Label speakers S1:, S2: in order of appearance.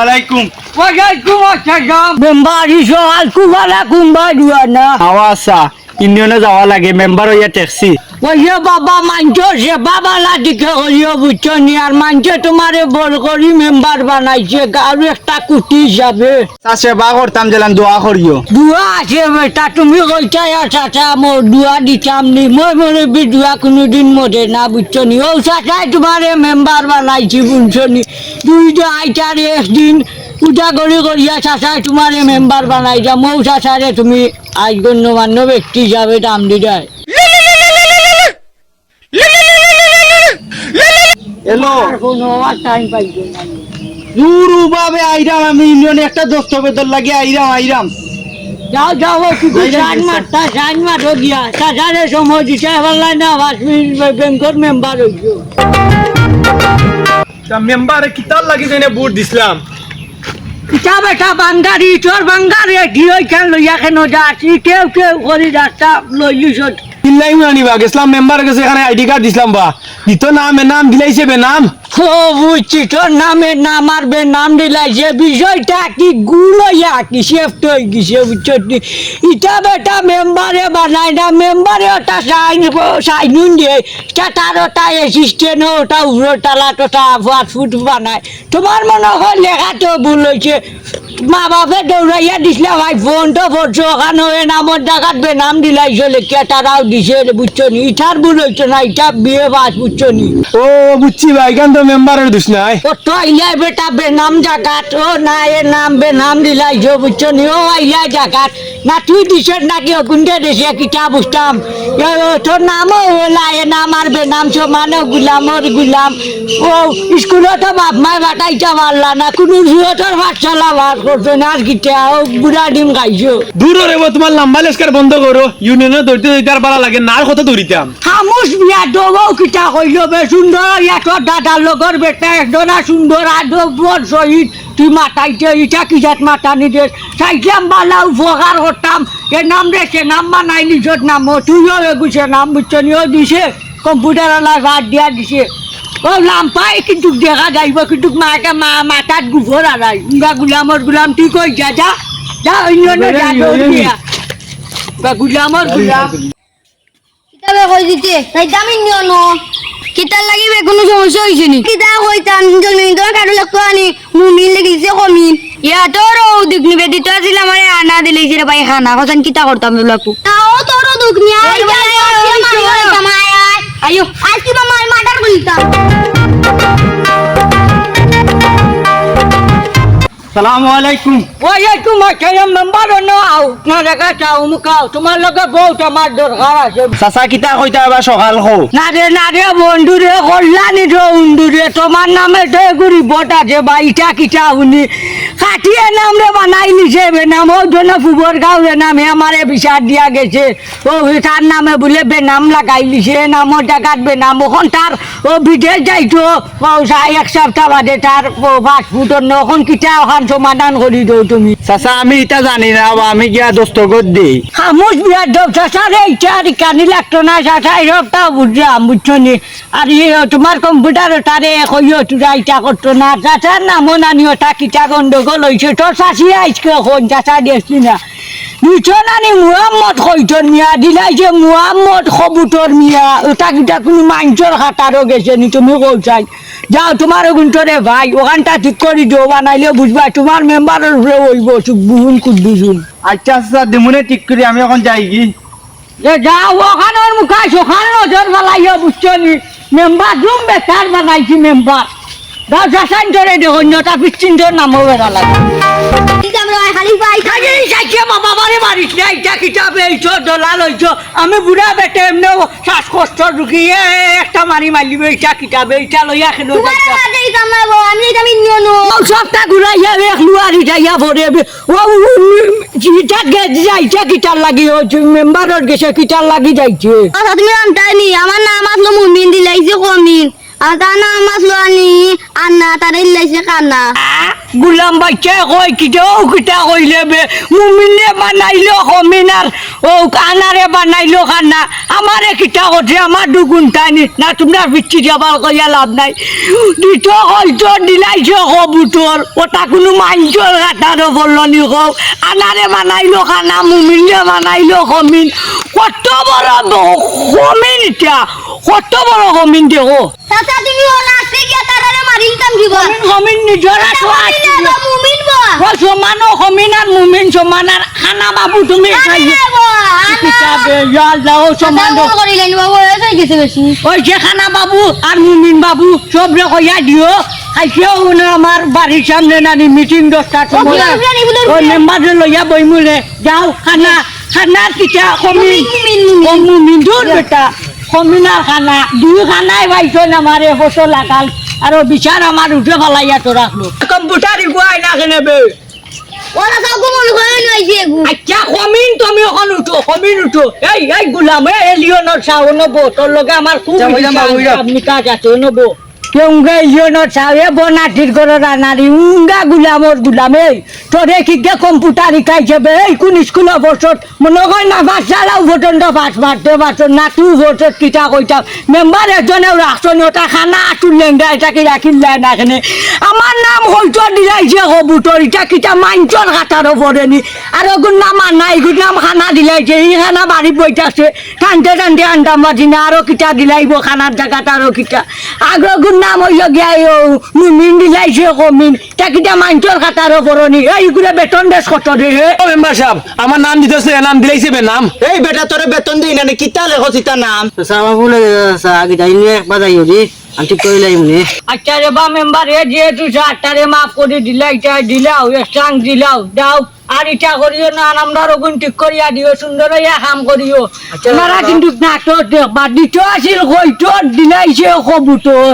S1: আলাইকুম।
S2: ওয়ালাইকুম আসসালাম। মেম্বার ইসহাল কুমারা কুম্বা দুয়ানা
S1: আওয়াসা ইউনিয়নে যাওয়া লাগে মেম্বার হইয়া ট্যাক্সি।
S2: ওইয়ে বাবা মানছো সে বাবা লাদিকে হইও বুঝছো নি আর মানছে তোমারে বল করি মেম্বার বানাইছে আর একটা কুটি হিসাবে
S1: সেবা করতাম জেলান দোয়া করিও।
S2: দুয়া আছে বেটা তুমি কইতাই চাচা মোর দুয়া দিতাম নি মই মরে বি দুয়া কোনোদিন মরে না বুঝছো নি ও চাচাই তোমারে মেম্বার বানাইছি বুঝছো নি তুই যে আইতার একদিন পূজা করি করিয়া চাচাই তোমারে মেম্বার বানাই যা মৌ চাচারে তুমি আজ গণ্যমান্য ব্যক্তি হিসাবে দাম দিদায়
S1: এলো
S2: কোনো টাইম পাইছো না
S1: দুরু বাবে আইরাম আমি ইউনিয়নে একটা দস্তবেদর লাগে আইরাম।
S2: যাও যাও সাইন মারো গিয়া চাচারে সময় দিতে পারলাই না 5 মিনিট ব্যাংকের মেম্বার হইছো
S1: তা মেম্বারে কিতাল লাগি জেনে ভোট দিছিলাম।
S2: কিতা বেটা বাঙ্গারি তোর বাঙ্গারে দিও কেন লইয়া কেন যাচ্ছি কেউ করি রাস্তা লইলিস
S1: কিল্লাই আনিবা গেছিলাম মেম্বার কাছে এখানে আইডি কার্ড দিছিলাম বা দিত নাম দিলাইছে বেনাম।
S2: ও বুঝছি তোর নামের নাম আর নাম দিলাইছে বিষয়টা কি গুলইয়া কি সেফট হয়ে গেছে বুঝছো ইটা বেটা মেম্বারে বানায় না মেম্বারে ওটা সাইনুন দিয়ে তার ওটা অ্যাসিস্ট্যান্ট ওটা উড়ো টালা টোটা ফাস্টফুড বানায় তোমার মনে হয় লেখাটো ভুল হয়েছে মা বাপে দৌড়াইয়া দিছিল ভাই ফোনটা পড়ছো ওখানে নামর ডাকাত নাম দিলাইছো লেখিয়া তারাও দিছে বুঝছো নি ইটার ভুল হয়েছে না ইটা বিয়ে বাস বুঝছো নি
S1: ও বুঝছি ভাই কেন তো মেম্বারের দোষ নাই।
S2: ও তো আইলাই বেটা বেনাম জাগাত ও না এ নাম বেনাম দিলাইছো বুঝছো নি ও আইলাই জাগাত না তুই দিছ নাকি কোনটা দেশে কিতা বুঝতাম তোর নামও ওলা এ নাম আর বেনাম সমানো গুলামর গুলাম ও স্কুলত বাপ মায় বাটাইটা পারলা না কোনো জুয়তর পাঠশালা বাদ করছো না আর কিতা ও বুড়া ডিম খাইছো
S1: দূর রে তোমার লম্বা লেস্কার বন্ধ করো ইউনিয়নে ধরতে আর পারা লাগে না আর কত ধরিতাম।
S2: খামুশ বিয়া দবও কিতা কইল বে সুন্দর তোর দাদার লগর বেটা একজনা সুন্দর আদবর সহিত তুই মাতাইতে ইটা কিজাত মাতানি দে চাইছিলাম বালা উপকার করতাম এ নাম রেখে নাম মানাই নিজের নাম তুইও এগুছে নাম বুঝছো নিও দিছে কম্পিউটার আলা বাদ দিয়া দিছে ও নাম পাই কিন্তু দেখা যাইব কিন্তু মাকে মাথাত গুফর আলাই উঙ্গা গুলামর গুলাম তুই কই যা যা যা অন্য যা দিয়া গুলামর গুলাম
S3: কিতাবে কই দিতে তাই দামি নিও ন কিতার লাগিবে কোনো সমস্যা হইছে নি কিতা কইতাম জমি তো কাটো লাগতো আনি মুমিন লাগিছে কমিন ইয়া তোর দুখ নিবে দিতে আছিল আমারে আনা দিলেছে রে ভাই খানা কখন কিতা করতাম লাগু তাও তোর দুখ নি আইও আজ কি মামার মাটার কইতা
S1: সালামু আলাইকুম।
S2: ওয়ালাইকুম আসসালাম মেম্বার নাও না দেখা চাও মুখাও তোমার লগে বহুত আমার দরকার আছে
S1: চাচা কিতা কইতা এবার সকাল হো
S2: না রে বন্ধুরে কল্যাণী বন্ধুরে তোমার নামে তো এগুলি বট আছে বা ইটা কিটা শুনি কাটিয়ে নাম রে বানাই নিছে বেনাম ওই জন্য ফুবর গাঁও নামে আমারে বিচার দিয়া গেছে ও তার নামে বলে বেনাম লাগাই লিছে নামর জায়গাত বেনাম ওখান তার ও বিদেশ যাইতো এক সপ্তাহ বাদে তার ফাস্টফুডর ওখান কিটা ওখান সমাধান করি দো তুমি
S1: চাচা আমি এটা জানি না আমি গিয়া দস্তখত দিই।
S2: খামুশ বিয়ার দব চাচারে ইটা আর কানি লাগতো না চাচা এসবটাও বুঝলাম বুঝছো নি আর তোমার কম্পিউটার তারে কইও তোরা ইটা করতো না চাচার নামও নানিও তা কিটা গন্ডগোল হয়েছে তোর চাষি আজকে কোন চাচা দেখছি না বুঝছো নানি মুহাম্মদ কইতর মিয়া দিলাইছে মুহাম্মদ কবুতর মিয়া ওটা কিটা কোনো মাংসর খাটারও গেছে নি তুমি কৌচাই যাও তোমার গুন্তরে ভাই ওখানটা ঠিক করে দিও বানাইলে বুঝবা তোমার মেম্বারের উপরে হইব বুহুন কুদ্দুজুন
S1: আচ্ছা চাচা দিমুনে ঠিক করি আমি এখন যাই কি
S2: যাও ওখানের মুখাই ওখান নজর বালাইয়া বুঝছো নি মেম্বার জুম বেকার বানাইছি মেম্বার যাও চাষান ধরে দেখো অন্যটা পিচ্ছিন্তর নামও বেড়া লাগে
S3: আমরা খালি পাই
S2: বাবারে মারিস না ইটা কিতাবে এইছো দলাল হইছো আমি বুড়া বেটে এমনি শ্বাসকষ্ট ঢুকিয়ে একটা মারিব ইটা কিতাবে ইটা লইয়া খেলো সবটা ঘুরাইয়া লুয়ারি যাইয়া ভরে ও ইটা যাইছে কিটার লাগি মেম্বারের গেছে কিটার লাগি যাইছে
S3: তুমি আনতানি আমার নাম আসলো মুমিন দিলাইছে কমিন আর তা না মাছ লোয়ানি আন্না তারে লাইছে কান্না
S2: গুলাম বাচ্চা কই কিটা কইলে বে মুমিনে বানাইলো খমিনার ও কানারে বানাইলো খানা আমারে কিটা করছে আমার দুগুণ টাইনি না তোমরা বিচ্ছি যাবার কইয়া লাভ নাই দিত হয়তো দিলাইছে কবুতর ওটা কোনো মাইঞ্চর কাটারও বলনি কও আনারে বানাইলো খানা মুমিনে বানাইলো খমিন কত বড় খমিন এটা কত বড় খমিন দেখো
S3: চাচা তুমি ওলা আসতে গিয়া তারারে মারিলতাম কি বল
S2: খমিন নিজরা
S3: মুমিন বো
S2: সমান খমিন আর মুমিন সমান আর খানা বাবু তুমি খাইয়ে কিতাবে ইয়াল দাও সমান
S3: করিলেন বাবু হয়ে গেছে বেশি
S2: ওই যে খানা বাবু আর মুমিন বাবু সব রে কইয়া দিও আইসেও না আমার বাড়ির সামনে নানি মিটিং 10টার সময় ওই মেম্বারে লইয়া বইমুলে যাও খানা কিটা খমিন মুমিন দূর বেটা খমিনার খানা দুই খানায় পাইছেন আমারে ফসল লাগাল আর বিচার আমার উঠে ফেলাইয়া তো রাখলো কম্পিউটার গুয়াই না কেনে বে
S3: ওরা সব গুমল হয়ে নাইছে গু
S2: আচ্ছা খমিন তুমি এখন উঠো খমিন উঠো এই গুলাম এলিয়নর সাউন বো তোর লগে আমার খুব আপনি কাজ আছে নবো কেউঙ্গে ইয়নর সাউয়ে বনাটির করে রানারি উঙ্গা গুলাম এই তোরে কিকে কম্পিউটার শিকাইছে বে এই কোন স্কুল বসত মনে হয় না বাচ্চারাও ভোটন পাস মারতে পারছো না তুই ভোটত কিটা কইতাম মেম্বার এজনেও রাখছনি ওটা খানা আটুর লেঙ্গা এটাকে রাখিল্লাই না এখানে আমার নাম হয়তো দিলাইছে কবুতর এটা কিটা মাইঞ্চর কাটারও পড়েনি আর ওগুর নাম আনা এগুর নাম খানা দিলাইছে এই খানা বাড়ি বইতাছে টানতে আন্ডা মাঝি না আরো কিটা দিলাইব খানার জায়গাটা আরো কিটা আগ্রগুর নাম হইল গিয়া মুমিন দিলাইছে কমিন তা কিটা মাইঞ্চর কাটারও পড়নি এইগুলো বেতন দেশ কত রে
S1: ও মেম্বার সাহেব আমার নাম দিতেছে নাম দিলাইছে বে নাম
S4: এই বেটা তোরে বেতন দিই না কিতা লেখো চিতা নাম
S5: সামা ফুলে আগে যাই নিয়ে একবার যাই হরি আমি ঠিক করে লাইম নে
S2: আচ্ছা রে বা মেম্বার এ যেহেতু আটটারে মাফ করে দিলা এটা দিলাও এক্সট্রাং দিলাও দাও আর ইটা করিও না আমরা রগুন ঠিক করিয়া দিও সুন্দর ইয়া কাম করিও আপনারা কিন্তু নাটক দেখবা দিত আছিল কইতো দিলাইছে কবুতর